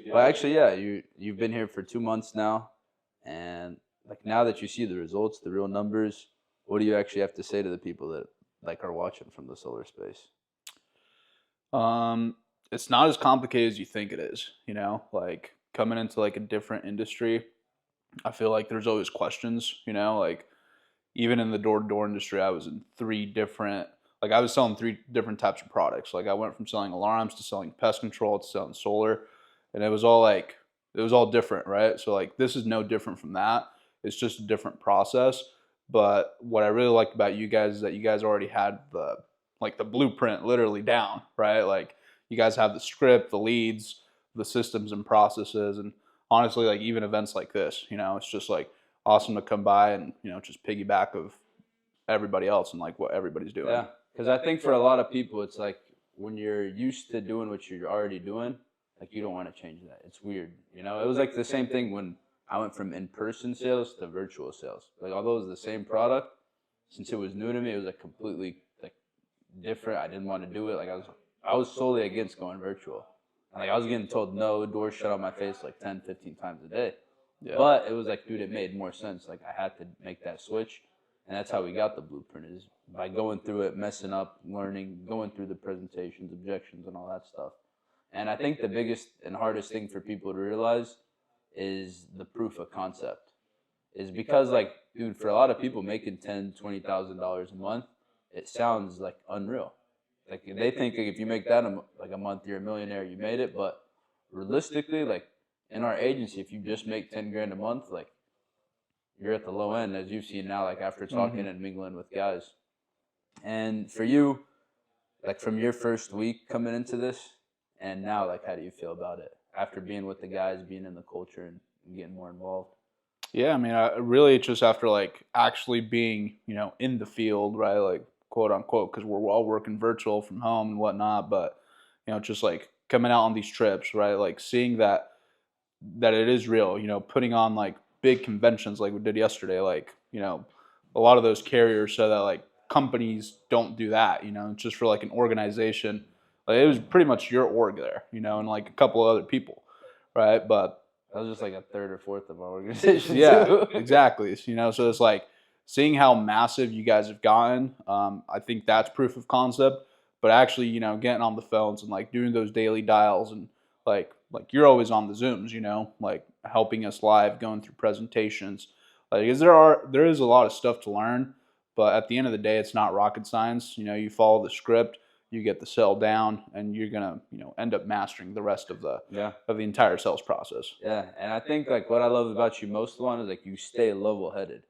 Well, actually, yeah, you've been here for 2 months now, and like now that you see the results, the real numbers, what do you actually have to say to the people that like are watching from the solar space? Um, it's not as complicated as you think it is, like coming into like a different industry. I feel like there's always questions, like even in the door-to-door industry, I was in I was selling three different types of products. Like I went from selling alarms to selling pest control to selling solar, and it was all different, right? So like this is no different from that. It's just a different process. But what I really liked about you guys is that you guys already had the blueprint literally down, right? Like you guys have the script, the leads, the systems and processes, and honestly, like even events like this, it's just like awesome to come by and just piggyback of everybody else and like what everybody's doing. Yeah, because I think for a lot of people, it's like when you're used to doing what you're already doing, like you don't want to change that. It's weird, you know. It was like the same thing when I went from in-person sales to virtual sales. Like although it was the same product, since it was new to me, it was like completely like different. I didn't want to do it. Like I was solely against going virtual. And, like I was getting told no, doors shut on my face like 10, 15 times a day. Yeah. But it was like, dude, it made more sense. Like I had to make that switch, and that's how we got the blueprint is by going through it, messing up, learning, going through the presentations, objections, and all that stuff. And I think the biggest and hardest thing for people to realize is the proof of concept. Is because like, dude, for a lot of people making $10,000, $20,000 a month, it sounds like unreal. Like they think like, if you make that like a month, you're a millionaire. You made it, but realistically, like in our agency, if you just make 10 grand a month, like you're at the low end, as you've seen now. Like after talking and mingling with guys, and for you, like from your first week coming into this, and now, like how do you feel about it after being with the guys, being in the culture, and getting more involved? Yeah, I mean, I really just after like actually being, in the field, right? Like quote unquote, because we're all working virtual from home and whatnot, but just like coming out on these trips, right? Like seeing that it is real, putting on like big conventions like we did yesterday, like, a lot of those carriers so that like companies don't do that, it's just for like an organization. Like it was pretty much your org there, and like a couple of other people, right? But That was just like a third or fourth of our organization yeah, too. exactly. So it's like seeing how massive you guys have gotten. I think that's proof of concept. But actually, getting on the phones and like doing those daily dials and like you're always on the Zooms, like helping us live, going through presentations. Like, is there is a lot of stuff to learn, but at the end of the day, it's not rocket science. You follow the script, you get the sell down, and you're gonna end up mastering the rest Yeah. of the entire sales process. Yeah, and I think like what I love about you most, Juan, is like you stay level headed.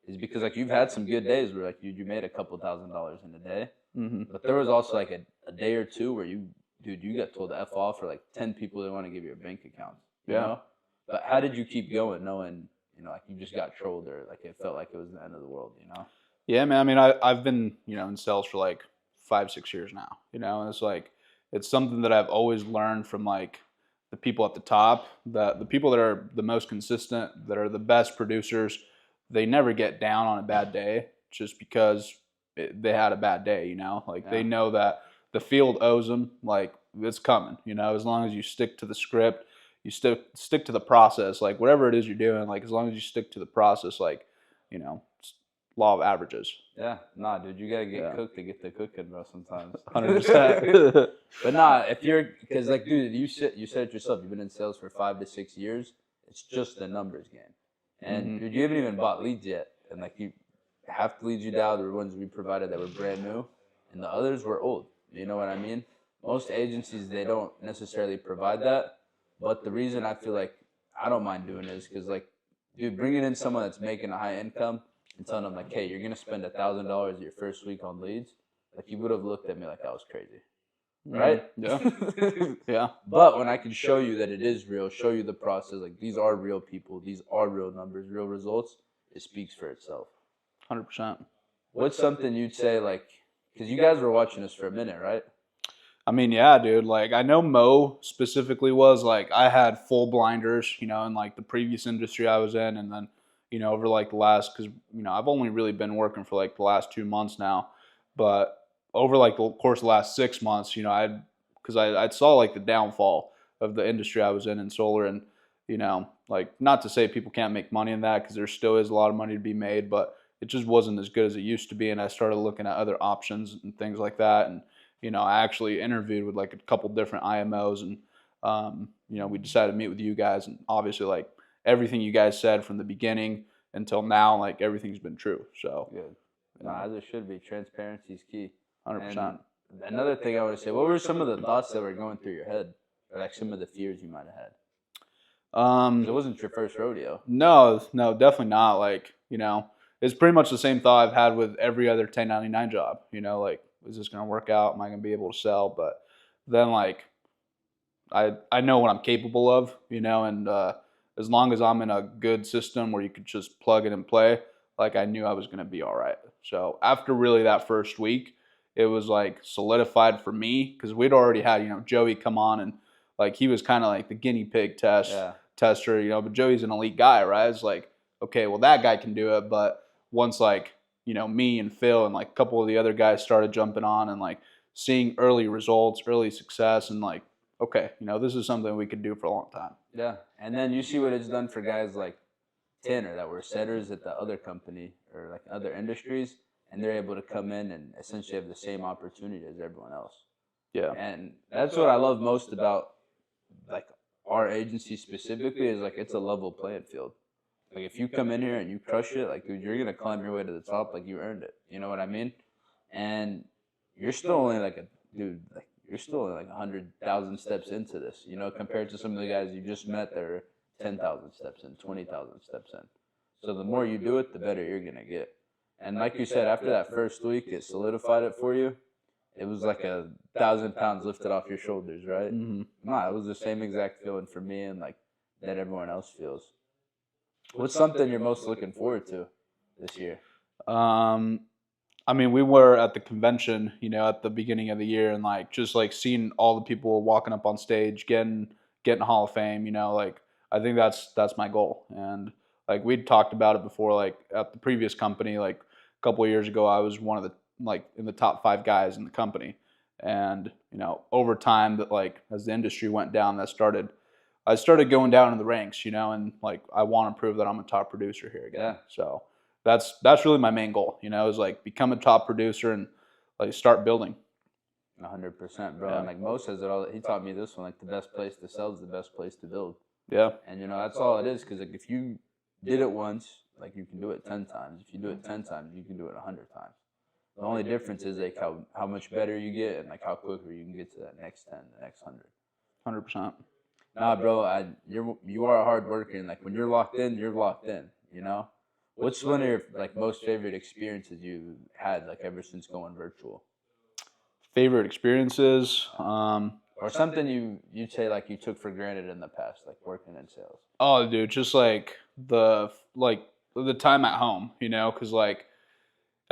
Is because like you've had some good days where like you made a couple $1,000s in a day, but there was also like a day or two where you got told to f off for like 10 people that want to give you a bank account, you Yeah. know. But how did you keep going, knowing like you just got trolled or like it felt like it was the end of the world, you know? Yeah, man. I mean, I've been in sales for like 5 6 years now. And it's like it's something that I've always learned from like the people at the top, the people that are the most consistent, that are the best producers. They never get down on a bad day just because they had a bad day. Like they Yeah. know that the field owes them. Like it's coming. As long as you stick to the script, you stick to the process. Like whatever it is you're doing, like as long as you stick to the process, like it's law of averages. Yeah, nah, dude, you gotta get Yeah, cooked to get the cooking, bro. Sometimes. 100%. But nah, if you're, because like, dude, you said it yourself. You've been in sales for 5 to 6 years. It's just a numbers game, and dude, you haven't even bought leads yet. And like, you half the leads you dialed were ones we provided that were brand new, and the others were old. You know what I mean? Most agencies they don't necessarily provide that, but the reason I feel like I don't mind doing it is because like, dude, bringing in someone that's making a high income and telling them like, hey, you're gonna spend $1,000 your first week on leads, like you would have looked at me like I was crazy, right? Yeah. Yeah. But when I can show you that it is real, show you the process, like these are real people, these are real numbers, real results, it speaks for itself. 100%. What's something you'd say like, because you guys were watching us for a minute, right? I mean, yeah, dude. Like, I know Mo specifically was like, I had full blinders, in like the previous industry I was in, and then, over like the last, because I've only really been working for like the last 2 months now, but over like the course of the last 6 months, I saw like the downfall of the industry I was in solar. And, you know, like, not to say people can't make money in that, because there still is a lot of money to be made, but it just wasn't as good as it used to be. And I started looking at other options and things like that. And, you know, I actually interviewed with like a couple different IMOs, and, you know, we decided to meet with you guys. And obviously, like, everything you guys said from the beginning until now, like, everything's been true. So, Good. No, as it should be. Transparency is key. 100%. And another thing I want to say, what were some of the thoughts that were going through your head, or like some of the fears you might have had? 'Cause it wasn't your first rodeo. No, no, definitely not. Like, you know, it's pretty much the same thought I've had with every other 1099 job. You know, like, is this going to work out? Am I going to be able to sell? But then, like, I know what I'm capable of, you know, and as long as I'm in a good system where you could just plug it and play, like, I knew I was going to be all right. So after really that first week, it was like solidified for me, because we'd already had, you know, Joey come on, and like, he was kind of like the guinea pig tester, you know, but Joey's an elite guy, right? It's like, okay, well, that guy can do it. But once, like, you know, me and Phil and like a couple of the other guys started jumping on and like seeing early results, early success, and like, okay, you know, this is something we could do for a long time. Yeah. And then you see what it's done for guys like Tanner that were setters at the other company or like other industries, and they're able to come in and essentially have the same opportunity as everyone else. Yeah. And that's what I love most about like our agency specifically, is like, it's a level playing field. Like, if you come in here and you crush it, like, dude, you're gonna climb your way to the top, like, you earned it. You know what I mean? And you're still only like you're still only like 100,000 steps into this, you know, compared to some of the guys you just met that are 10,000 steps in, 20,000 steps in. So the more you do it, the better you're gonna get. And like you said, after that first week, it solidified it for you. It was like 1,000 pounds lifted off your shoulders, right? Mm-hmm. No, it was the same exact feeling for me, and like that everyone else feels. What's something you're most looking forward to this year? I mean, we were at the convention, you know, at the beginning of the year, and like, just like seeing all the people walking up on stage, getting Hall of Fame, you know, like, I think that's my goal. And like, we'd talked about it before, like at the previous company, like a couple of years ago, I was one of the, like, in the top 5 guys in the company. And, you know, over time, that, like, as the industry went down, I started going down in the ranks, you know, and like, I want to prove that I'm a top producer here again. Yeah. So that's really my main goal, you know, is like, become a top producer and like start building. 100%, bro. Yeah. And like Mo says it all. He taught me this one. Like, the best place to sell is the best place to build. Yeah. And you know, that's all it is. Because like, if you did it once, like, you can do it 10 times. If you do it 10 times, you can do it 100 times. The only difference is like how much better you get, and like how quicker you can get to that next 10, the next 100. 100%. Nah, bro, you are a hard worker, and like, when you're locked in, you're locked in. You know, what's one of your like most favorite experiences you had, like, ever since going virtual? Favorite experiences? Or something you'd say like you took for granted in the past, like working in sales. Oh, dude, just like the time at home, you know, because like,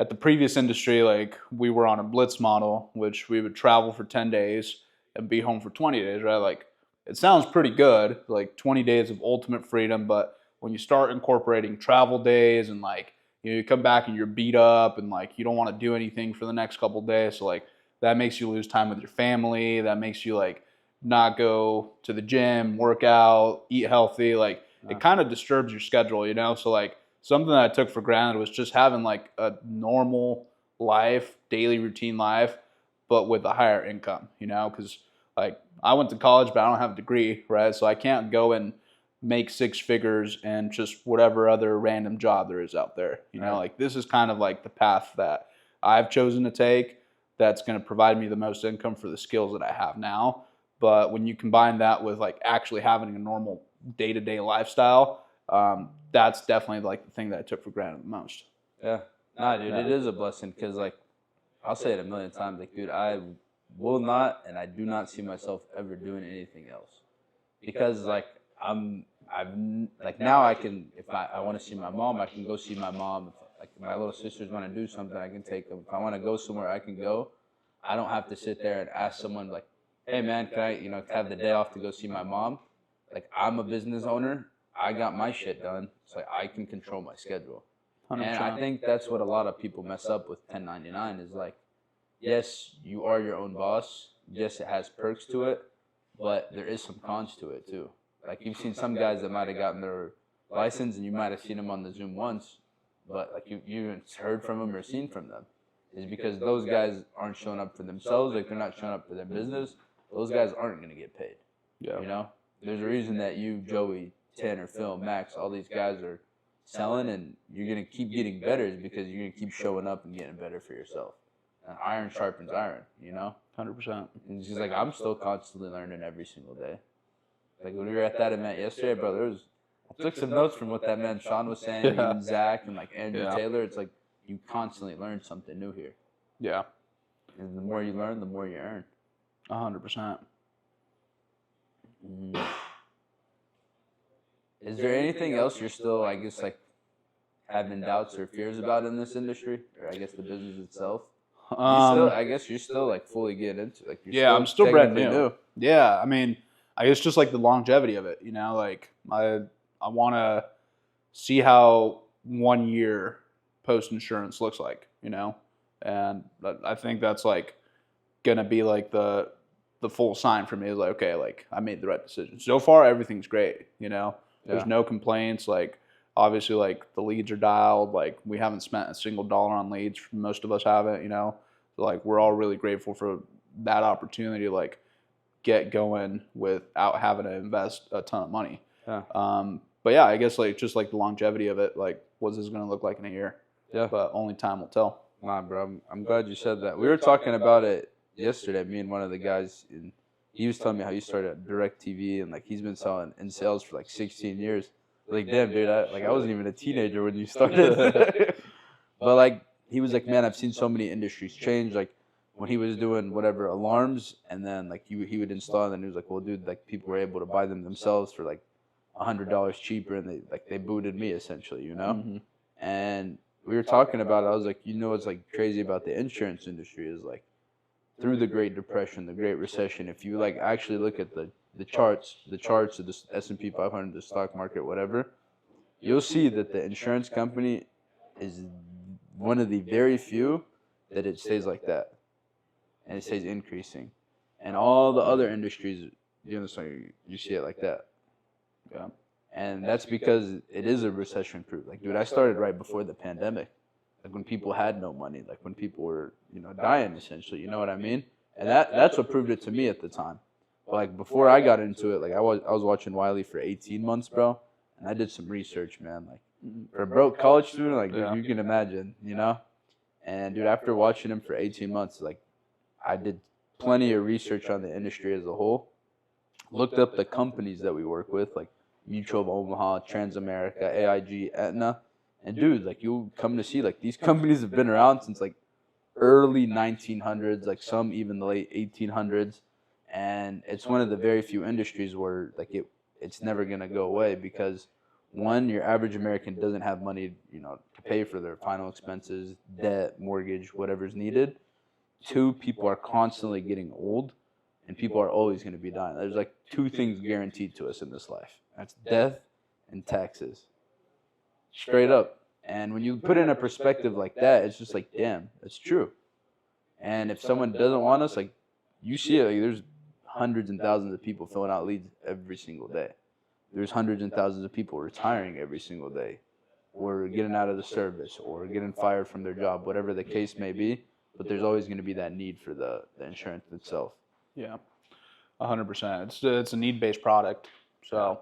at the previous industry, like, we were on a blitz model, which we would travel for 10 days and be home for 20 days, right? Like, it sounds pretty good, like 20 days of ultimate freedom, but when you start incorporating travel days, and like, you know, you come back and you're beat up, and like, you don't want to do anything for the next couple of days, so like, that makes you lose time with your family, that makes you like not go to the gym, work out, eat healthy, like, it kind of disturbs your schedule, you know? So like, something that I took for granted was just having like a normal life, daily routine life, but with a higher income, you know, because like, I went to college, but I don't have a degree, right? So I can't go and make 6 figures and just whatever other random job there is out there, you know, like, this is kind of like the path that I've chosen to take, that's going to provide me the most income for the skills that I have now. But when you combine that with like actually having a normal day-to-day lifestyle, that's definitely like the thing that I took for granted the most. Yeah. Nah, dude, it is a blessing, because like, I'll say it a million times, like, dude, I will not, and I do not see myself ever doing anything else, because like, like, now I can, if I want to see my mom, I can go see my mom. Like, my little sisters want to do something, I can take them. If I want to go somewhere, I can go. I don't have to sit there and ask someone like, hey man, can I, you know, have the day off to go see my mom? Like, I'm a business owner. I got my shit done. It's like, I can control my schedule. 100%. And I think that's what a lot of people mess up with 1099, is like, yes, you are your own boss. Yes, it has perks to it, but there is some cons to it too. Like you've seen some guys that might have gotten their license, and you might have seen them on the Zoom once, but like you haven't heard from them or seen from them, is because those guys aren't showing up for themselves. Like they're not showing up for their business. Those guys aren't going to get paid. Yeah. You know, there's a reason that you, Joey, Tanner, Phil, Max, all these guys are selling, and you're going to keep getting better is because you're going to keep showing up and getting better for yourself. And iron sharpens iron, you know? 100%. And it's just like, I'm still constantly learning every single day. Like when we were at that event yesterday, bro, I took some notes from what that man Sean was saying, even Zach and like Andrew Taylor. It's like you constantly learn something new here. Yeah. And the more you learn, the more you earn. 100%. Is there anything else you're still, I guess, like having doubts or fears about in this industry, or I guess the business itself? I guess you're still like fully getting into it. Like I'm still brand new. Yeah, I mean, I guess just like the longevity of it, you know, like I want to see how 1 year post insurance looks like, you know, and I think that's like gonna be like the full sign for me is like, okay, like I made the right decision. So far, everything's great, you know. There's no complaints. Like obviously, like the leads are dialed. Like we haven't spent a single dollar on leads. Most of us haven't, you know. So, like we're all really grateful for that opportunity to like get going without having to invest a ton of money. Yeah. But yeah, I guess like just like the longevity of it, like what's this going to look like in a year? Yeah. But only time will tell. Nah, bro. I'm glad you said that. We were talking about it yesterday. Me and one of the guys, and he was telling me how he started at DirecTV, and like he's been selling in sales for like 16 years. Like, damn, dude, I wasn't even a teenager when you started. But like he was like, man, I've seen so many industries change. Like when he was doing whatever alarms, and then like he would install, and then he was like, well, dude, like people were able to buy them themselves for like $100 cheaper, and they booted me essentially, you know. Mm-hmm. And we were talking about it. I was like, you know, what's like crazy about the insurance industry is like through the Great Depression, the Great Recession, if you like actually look at the charts of the S&P 500, the stock market, whatever, you'll see that the insurance company is one of the very few that it stays like that, and it stays increasing. And all the other industries, you see it like that. Yeah. And that's because it is a recession proof. Like, dude, I started right before the pandemic. Like when people had no money, like when people were, you know, dying essentially, you know what I mean? And that's what proved it to me at the time. But like before I got into it, like I was watching Wiley for 18 months, bro, and I did some research, man. Like for a broke college student, like dude, you can imagine, you know? And dude, after watching him for 18 months, like I did plenty of research on the industry as a whole. Looked up the companies that we work with, like Mutual of Omaha, Transamerica, AIG, Aetna. And dude, like you'll come to see like these companies have been around since like early 1900s, like some even the late 1800s. And it's one of the very few industries where like it's never going to go away because one, your average American doesn't have money, you know, to pay for their final expenses, debt, mortgage, whatever's needed. Two, people are constantly getting old, and people are always going to be dying. There's like two things guaranteed to us in this life. That's death and taxes. Straight up. And when you put it in a perspective like that, it's just like, damn, that's true. And if someone doesn't want us, like, you see it, like, there's hundreds and thousands of people filling out leads every single day. There's hundreds and thousands of people retiring every single day, or getting out of the service, or getting fired from their job, whatever the case may be. But there's always going to be that need for the insurance itself. Yeah, 100%. It's a need-based product. So,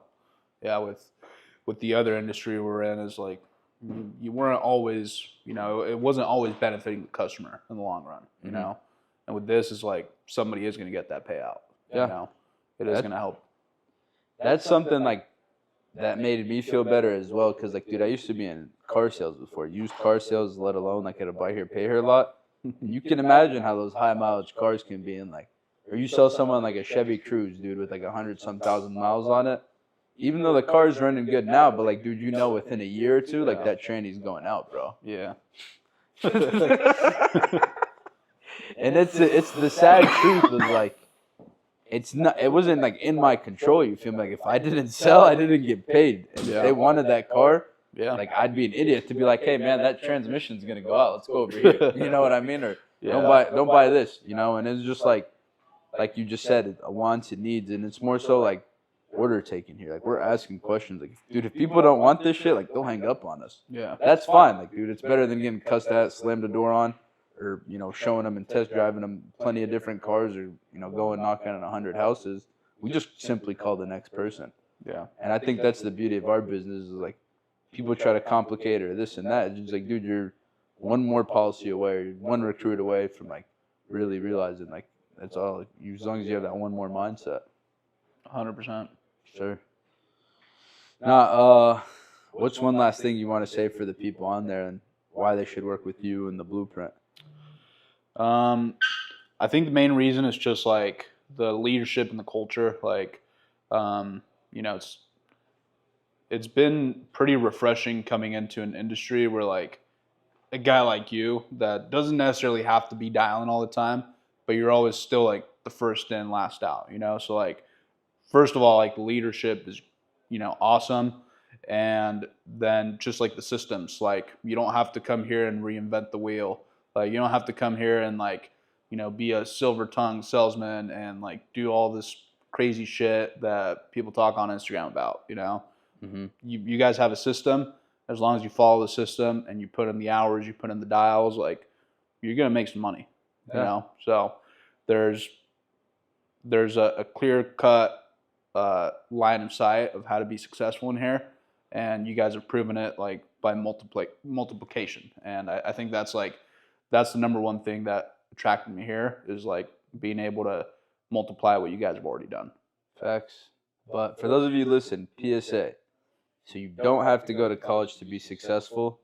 yeah, with the other industry we're in is like you weren't always, you know, it wasn't always benefiting the customer in the long run, you know. And with this, is like somebody is going to get that payout. Yeah, you know, it is going to help. That's something like that made me feel better as well, because like, dude, I used to be in car sales before, used car sales, let alone like at a buy here, pay here lot. And you can imagine how those high mileage cars can be in like, or you sell someone like a Chevy Cruze, dude, with like 100-some thousand miles on it. Even though the car's running good now, but like, dude, you know, within a year or two, like that tranny's going out, bro. Yeah. And it's the sad truth is like, it wasn't like in my control. You feel me? Like if I didn't sell, I didn't get paid. And if they wanted that car, like I'd be an idiot to be like, hey man, that transmission's gonna go out. Let's go over here. You know what I mean? Or don't buy this. You know? And it's just like, like you just said, wants and needs, and it's more so like order taking here. Like we're asking questions. Like, dude, if people don't want this shit, like they'll hang up on us. Yeah. That's fine. Like, dude, it's better than getting cussed at, slammed the door on, or showing them and test driving them plenty of different cars, or going knocking on 100 houses. We just simply call the next person. Yeah. And I think that's the beauty of our business is like people try to complicate or this and that. It's just like, dude, you're one more policy away, or one recruit away from like really realizing like that's all. Like, as long as you have that one more mindset. 100%. Sure. Now, what's one last thing you want to say for the people on there and why they should work with you and the Blueprint? I think the main reason is just like the leadership and the culture. Like, it's been pretty refreshing coming into an industry where like a guy like you that doesn't necessarily have to be dialing all the time, but you're always still like the first in, last out, So like, first of all, like the leadership is, awesome. And then just like the systems, like you don't have to come here and reinvent the wheel. Like you don't have to come here and like, be a silver tongued salesman and like do all this crazy shit that people talk on Instagram about, Mm-hmm. You guys have a system. As long as you follow the system and you put in the hours, you put in the dials, like you're going to make some money, So there's a clear cut line of sight of how to be successful in here. And you guys have proven it like by multiplication. And I think that's the number one thing that attracted me here is like being able to multiply what you guys have already done. Facts. But for those of you listening, PSA. So you don't have to go to college to be successful.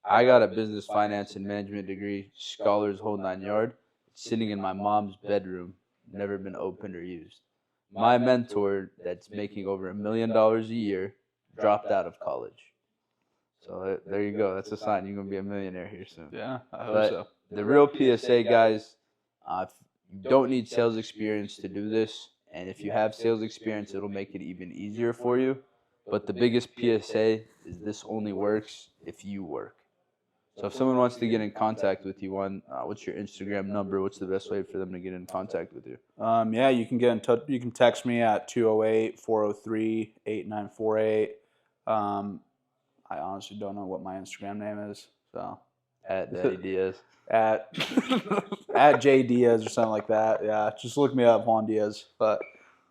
I got a business finance and management degree, scholars whole 9 yards. It's sitting in my mom's bedroom, never been opened or used. My mentor that's making over $1 million a year dropped out of college. So there you go. That's a sign you're going to be a millionaire here soon. Yeah, I hope so. The real PSA, guys, you don't need sales experience to do this. And if you have sales experience, it'll make it even easier for you. But the biggest PSA is this only works if you work. So if someone wants to get in contact with you, Juan, what's your Instagram number? What's the best way for them to get in contact with you? Yeah, you can get in touch. You can text me at 208-403-8948. I honestly don't know what my Instagram name is. So At Daddy Diaz. at J Diaz or something like that. Yeah, just look me up, Juan Diaz. But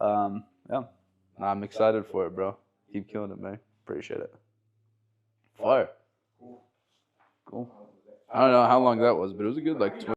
yeah, I'm excited for it, bro. Keep killing it, man. Appreciate it. Fire. Cool. I don't know how long that was, but it was a good 20